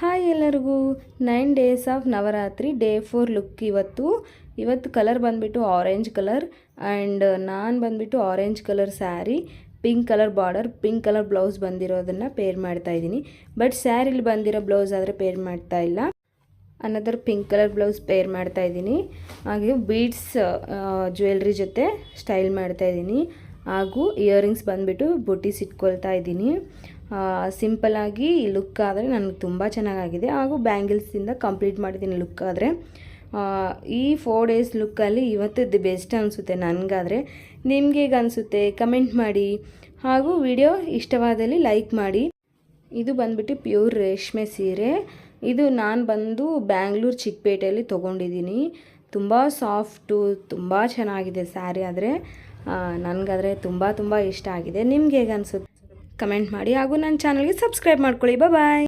Hi ಎಲ್ಲರಿಗೂ 9 days of Navratri day 4 look ಇವತ್ತು colour ಬಂದುಬಿಟ್ಟು ಆರೆಂಜ್ ಕಲರ್ ಆ್ಯಂಡ್ ನಾನು ಬಂದುಬಿಟ್ಟು orange colour sari, pink colour border, pink colour blouse ಬಂದಿರೋದನ್ನು ಪೇರ್ ಮಾಡ್ತಾ ಇದ್ದೀನಿ. ಬಟ್ ಸ್ಯಾರಿಲಿ ಬಂದಿರೋ ಬ್ಲೌಸ್ ಆದರೆ ಪೇರ್ ಮಾಡ್ತಾ ಇಲ್ಲ, another pink colour blouse pair ಮಾಡ್ತಾ ಇದ್ದೀನಿ. ಹಾಗೆ ಬೀಡ್ಸ್ ಜ್ಯುವೆಲ್ರಿ ಜೊತೆ ಸ್ಟೈಲ್ ಮಾಡ್ತಾ ಇದ್ದೀನಿ. ಹಾಗೂ ಇಯರಿಂಗ್ಸ್ ಬಂದುಬಿಟ್ಟು ಬುಟೀಸ್ ಇಟ್ಕೊಳ್ತಾ ಇದ್ದೀನಿ. ಸಿಂಪಲ್ಲಾಗಿ ಈ ಲುಕ್ ಆದರೆ ನನಗೆ ತುಂಬ ಚೆನ್ನಾಗಾಗಿದೆ. ಹಾಗೂ ಬ್ಯಾಂಗಲ್ಸಿಂದ ಕಂಪ್ಲೀಟ್ ಮಾಡಿದ್ದೀನಿ ಲುಕ್ ಆದರೆ. ಈ 4 ಡೇಸ್ ಲುಕ್ಕಲ್ಲಿ ಇವತ್ತು ಬೆಸ್ಟ್ ಅನಿಸುತ್ತೆ ನನಗಾದರೆ. ನಿಮ್ಗೆ ಹೇಗೆ ಅನಿಸುತ್ತೆ ಕಮೆಂಟ್ ಮಾಡಿ. ಹಾಗೂ ವಿಡಿಯೋ ಇಷ್ಟವಾದಲ್ಲಿ ಲೈಕ್ ಮಾಡಿ. ಇದು ಬಂದುಬಿಟ್ಟು ಪ್ಯೂರ್ ರೇಷ್ಮೆ ಸೀರೆ. ಇದು ನಾನು ಬಂದು ಬ್ಯಾಂಗ್ಳೂರು ಚಿಕ್ಕಪೇಟೆಯಲ್ಲಿ ತೊಗೊಂಡಿದ್ದೀನಿ. ತುಂಬ ಸಾಫ್ಟು, ತುಂಬ ಚೆನ್ನಾಗಿದೆ ಸ್ಯಾರಿ. ಆದರೆ ನನಗಾದರೆ ತುಂಬ ಇಷ್ಟ ಆಗಿದೆ. ನಿಮ್ಗೆ ಹೇಗೆ ಅನಿಸುತ್ತೆ ಕಮೆಂಟ್ ಮಾಡಿ. ಹಾಗೂ ನನ್ನ ಚಾನಲ್ಗೆ ಸಬ್ಸ್ಕ್ರೈಬ್ ಮಾಡ್ಕೊಳ್ಳಿ. ಬಾಯ್.